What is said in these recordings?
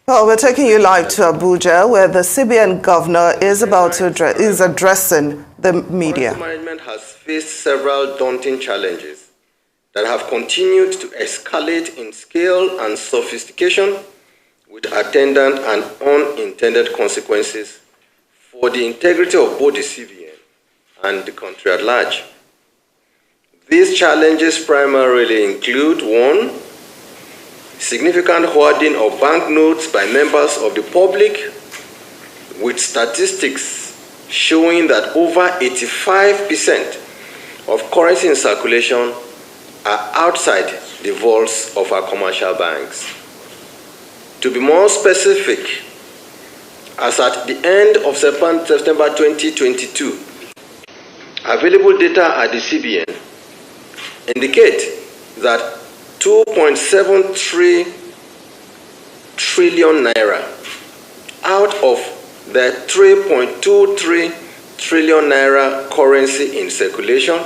Well, we're taking you live to Abuja, where the CBN governor is addressing the media. Currency management has faced several daunting challenges that have continued to escalate in scale and sophistication, with attendant and unintended consequences for the integrity of both the CBN and the country at large. These challenges primarily include: 1. Significant hoarding of banknotes by members of the public, with statistics showing that over 85% of currency in circulation are outside the vaults of our commercial banks. To be more specific, as at the end of September 2022, available data at the CBN indicate that 2.73 trillion naira out of the 3.23 trillion naira currency in circulation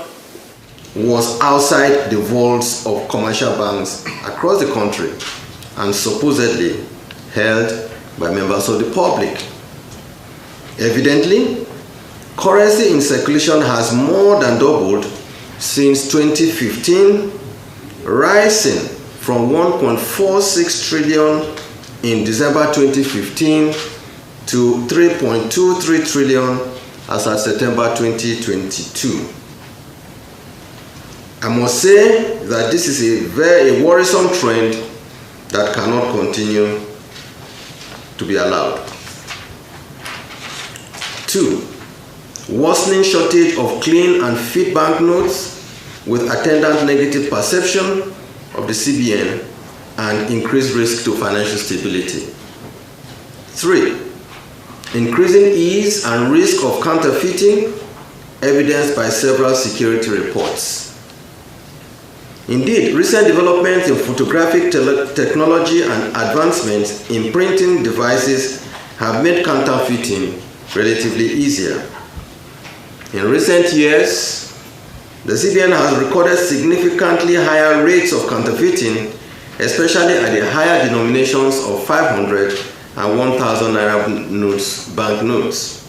was outside the vaults of commercial banks across the country and supposedly held by members of the public. Evidently, currency in circulation has more than doubled since 2015, rising from 1.46 trillion in December 2015 to 3.23 trillion as at September 2022. I must say that this is a very worrisome trend that cannot continue to be allowed. 2. Worsening shortage of clean and fit banknotes with attendant negative perception of the CBN and increased risk to financial stability. 3. Increasing ease and risk of counterfeiting, evidenced by several security reports. Indeed, recent developments in photographic technology and advancements in printing devices have made counterfeiting relatively easier. In recent years, the CBN has recorded significantly higher rates of counterfeiting, especially at the higher denominations of 500 and 1,000 naira banknotes.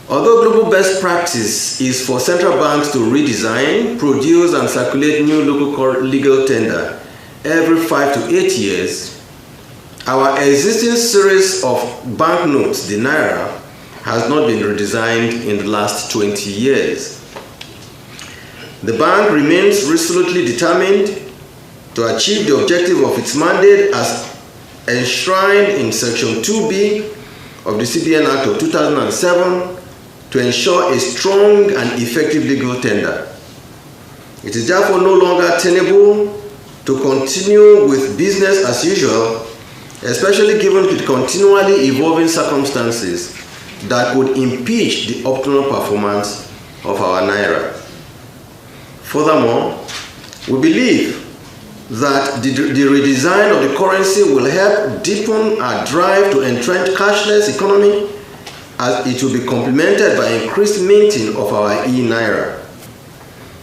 Although global best practice is for central banks to redesign, produce, and circulate new local legal tender every 5 to 8 years, our existing series of banknotes, the naira, has not been redesigned in the last 20 years. The bank remains resolutely determined to achieve the objective of its mandate as enshrined in Section 2B of the CBN Act of 2007 to ensure a strong and effective legal tender. It is therefore no longer tenable to continue with business as usual, especially given the continually evolving circumstances that could impeach the optimal performance of our naira. Furthermore, we believe that the redesign of the currency will help deepen our drive to entrench cashless economy, as it will be complemented by increased minting of our e-naira.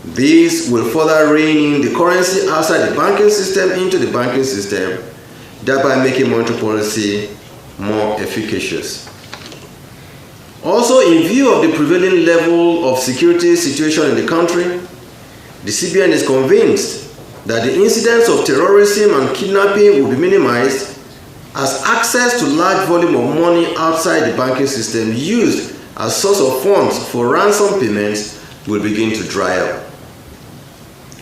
This will further rein in the currency outside the banking system into the banking system, thereby making monetary policy more efficacious. Also, in view of the prevailing level of security situation in the country, the CBN is convinced that the incidence of terrorism and kidnapping will be minimized, as access to large volume of money outside the banking system used as source of funds for ransom payments will begin to dry up.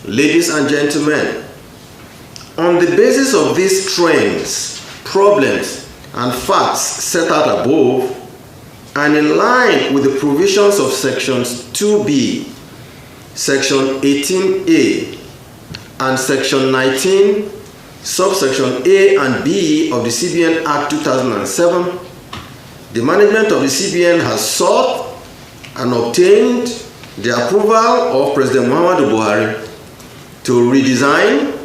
Ladies and gentlemen, on the basis of these trends, problems, and facts set out above, and in line with the provisions of Sections 2B, Section 18A, and Section 19, Subsection A and B of the CBN Act 2007, the management of the CBN has sought and obtained the approval of President Muhammadu Buhari to redesign,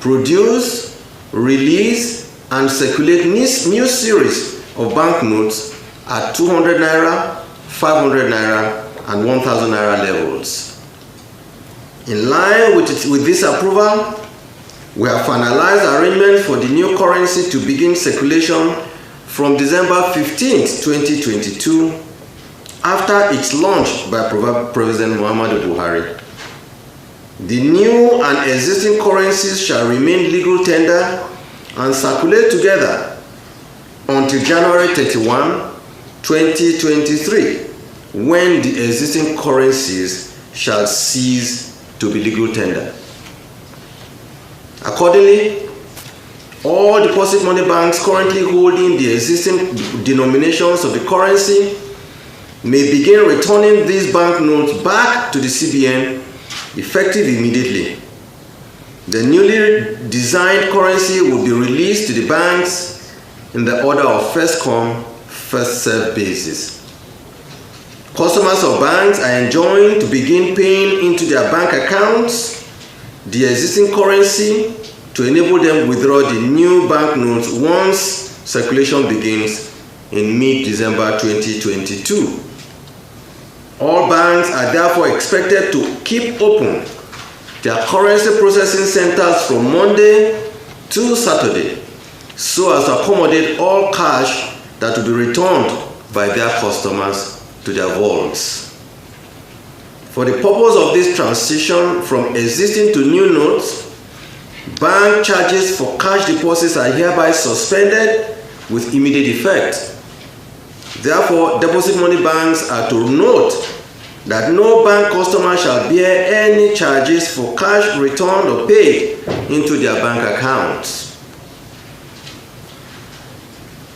produce, release, and circulate new series of banknotes at 200 naira, 500 naira, and 1,000 naira levels. In line with this approval, We have finalized arrangements for the new currency to begin circulation from December 15th, 2022, after its launch by President Muhammadu Buhari. The new and existing currencies shall remain legal tender and circulate together until January 31, 2023, when the existing currencies shall cease to be legal tender. Accordingly, all deposit money banks currently holding the existing denominations of the currency may begin returning these banknotes back to the CBN effective immediately. The newly designed currency will be released to the banks in the order of first come, first served basis. Customers of banks are enjoined to begin paying into their bank accounts the existing currency to enable them withdraw the new banknotes once circulation begins in mid-December 2022. All banks are therefore expected to keep open their currency processing centers from Monday to Saturday so as to accommodate all cash that will be returned by their customers to their vaults. For the purpose of this transition from existing to new notes, bank charges for cash deposits are hereby suspended with immediate effect. Therefore, deposit money banks are to note that no bank customer shall bear any charges for cash returned or paid into their bank accounts.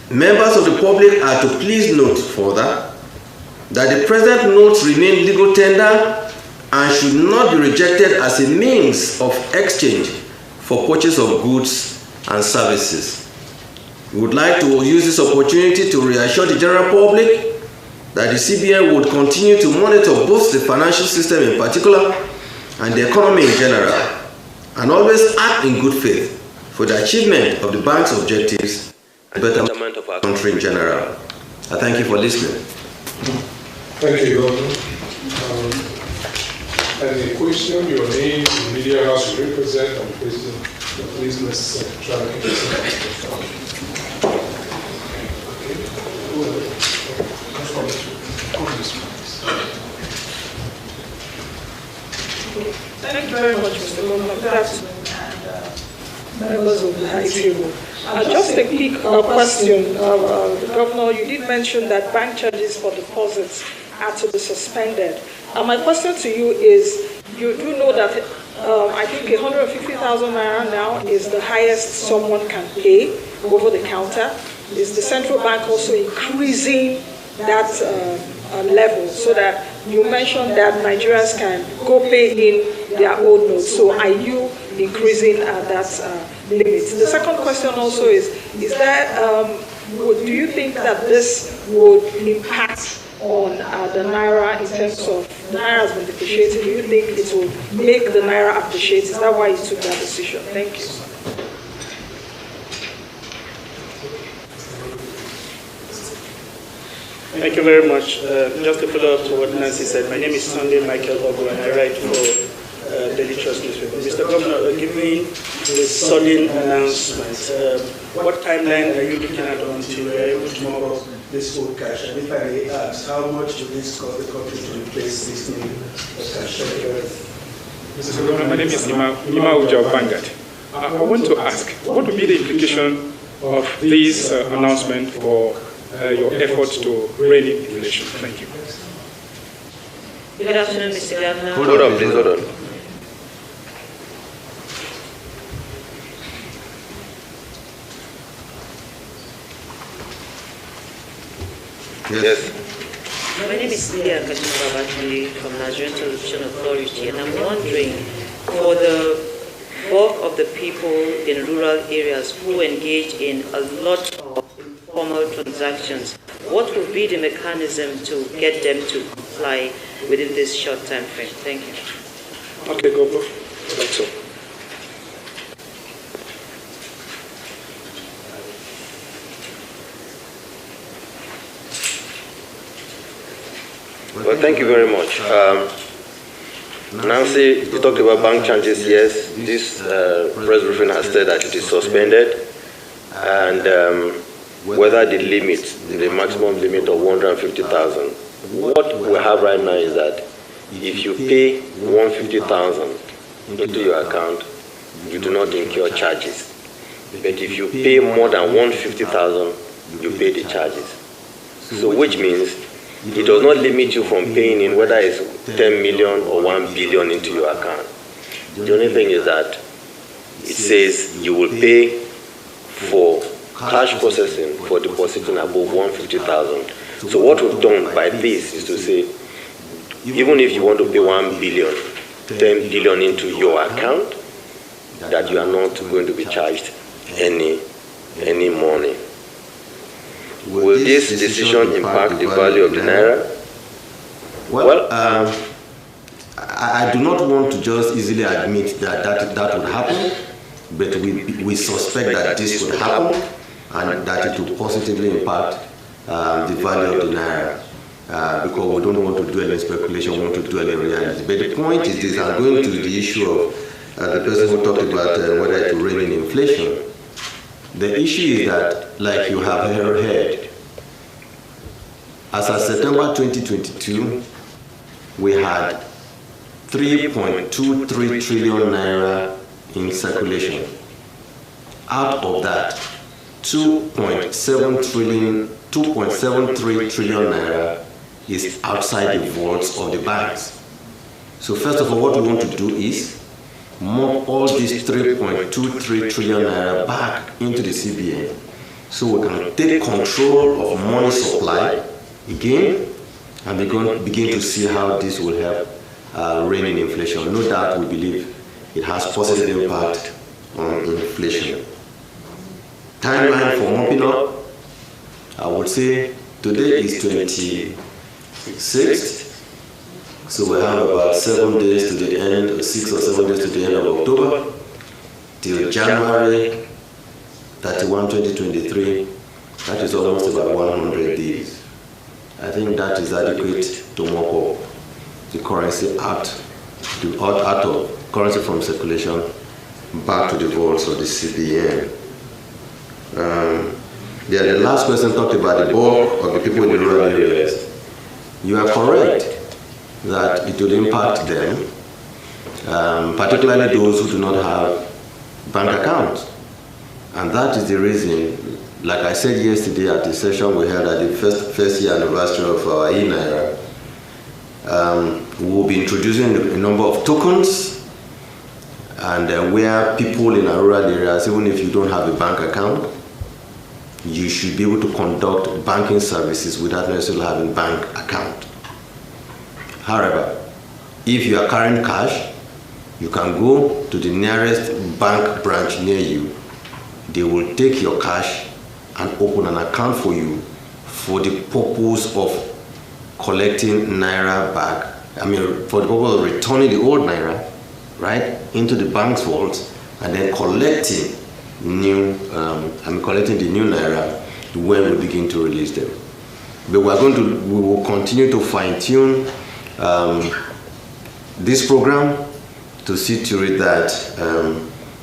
Members of the public are to please note further that the present notes remain legal tender and should not be rejected as a means of exchange for purchase of goods and services. We would like to use this opportunity to reassure the general public that the CBN would continue to monitor both the financial system in particular and the economy in general, and always act in good faith for the achievement of the bank's objectives and betterment of our country in general. I thank you for listening. Thank you, Governor. Any question, your name, the media house you represent, and please let's try to keep it. Thank you very much, Mr. Governor. That's members of the High Table. Just a quick question. Governor, you did mention that bank charges for deposits are to be suspended. My question to you is, you do know that I think 150,000 naira now is the highest someone can pay over the counter. Is the central bank also increasing that level so that you mentioned that Nigerians can go pay in their own notes? So are you increasing that limit? The second question also is there, do you think that this would impact on the Naira in terms of the Naira has been depreciated? Do you think it will make the Naira appreciate? Is that why you took that decision? Thank you. Thank you very much. Just to follow up to what Nancy said, my name is Sunday Michael Ogo and I write for Daily Trust newspaper. Mr. Governor, given the sudden announcement, what timeline are you looking at until we are able to mop up this old cash? And if I may ask, how much will this cost the country to replace this new cash? Mr. Governor, my name is Nima Uja of Vanguard. I want to ask, what would be the implication of this announcement for your efforts to rein in inflation? Thank you. Good afternoon, Mr. Governor. Hold on, please, hold on. Yes. My name is Leah Kachimababachili from Nigerian Television Authority, and I'm wondering, for the bulk of the people in rural areas who engage in a lot of informal transactions, what will be the mechanism to get them to comply within this short time frame? Thank you. Okay, Governor. That's all. Well, thank you very much. Nancy, you talked about bank charges. Yes, this press briefing has said that it is suspended, and whether the maximum limit of 150,000. What we have right now is that if you pay 150,000 into your account, you do not incur charges. But if you pay more than 150,000, you pay the charges. So which means it does not limit you from paying in whether it's 10 million or 1 billion into your account. The only thing is that it says you will pay for cash processing for depositing above 150,000. So what we've done by this is to say, even if you want to pay 1 billion, 10 billion into your account, that you are not going to be charged any money. Will this decision impact the value of the naira? Well, I do not want to just easily admit that would happen, but we suspect that this would happen and that it will positively impact the value of the naira, because we don't want to dwell in speculation, we want to dwell in reality. But the point is this, I'm going to the issue of the person who talked about whether it will rein in inflation. The issue is that, like you have heard, as of September 2022, we had 3.23 trillion naira in circulation. Out of that, 2.73 trillion naira is outside the vaults of the banks. So first of all, what we want to do is move all these 3.23 trillion naira back into the CBN, so we can take control of money supply again and begin to see how this will help rein in inflation. No doubt we believe it has positive impact on inflation. Timeline for mopping up, I would say today is 26th. So we have about 7 days to the end, 6 or 7 days to the end of October, till January 31, 2023. That is almost about 100 days. I think that is adequate to mop up the currency out of currency from circulation back to the vaults of the CBN. The last person talked about the bulk of the people in the rural areas. You are correct that it will impact them, particularly those who do not have bank accounts. And that is the reason, like I said yesterday at the session we held at the first year anniversary of our e-Naira, we will be introducing a number of tokens, and where people in our rural areas, even if you don't have a bank account, you should be able to conduct banking services without necessarily having a bank account. However, if you are carrying cash, you can go to the nearest bank branch near you. They will take your cash and open an account for you for the purpose of collecting Naira back. I mean, for the purpose of returning the old Naira, right, into the bank's vaults, and then collecting the new Naira when we begin to release them. But we will continue to fine-tune this program to see to it that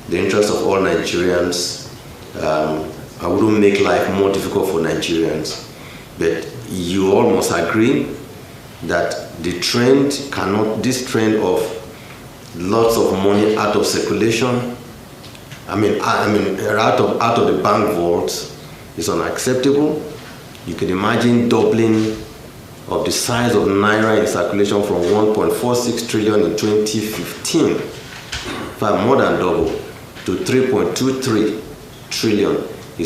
the interests of all Nigerians, I wouldn't make life more difficult for Nigerians, but you all must agree that this trend of lots of money out of circulation, out of the bank vaults, is unacceptable. You can imagine doubling of the size of Naira in circulation from 1.46 trillion in 2015, in fact more than double, to 3.23 trillion in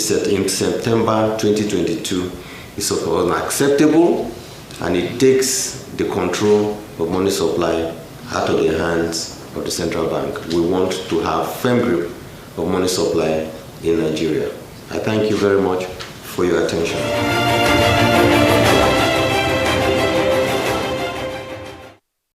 September 2022. It's unacceptable, and it takes the control of money supply out of the hands of the central bank. We want to have firm grip of money supply in Nigeria. I thank you very much for your attention.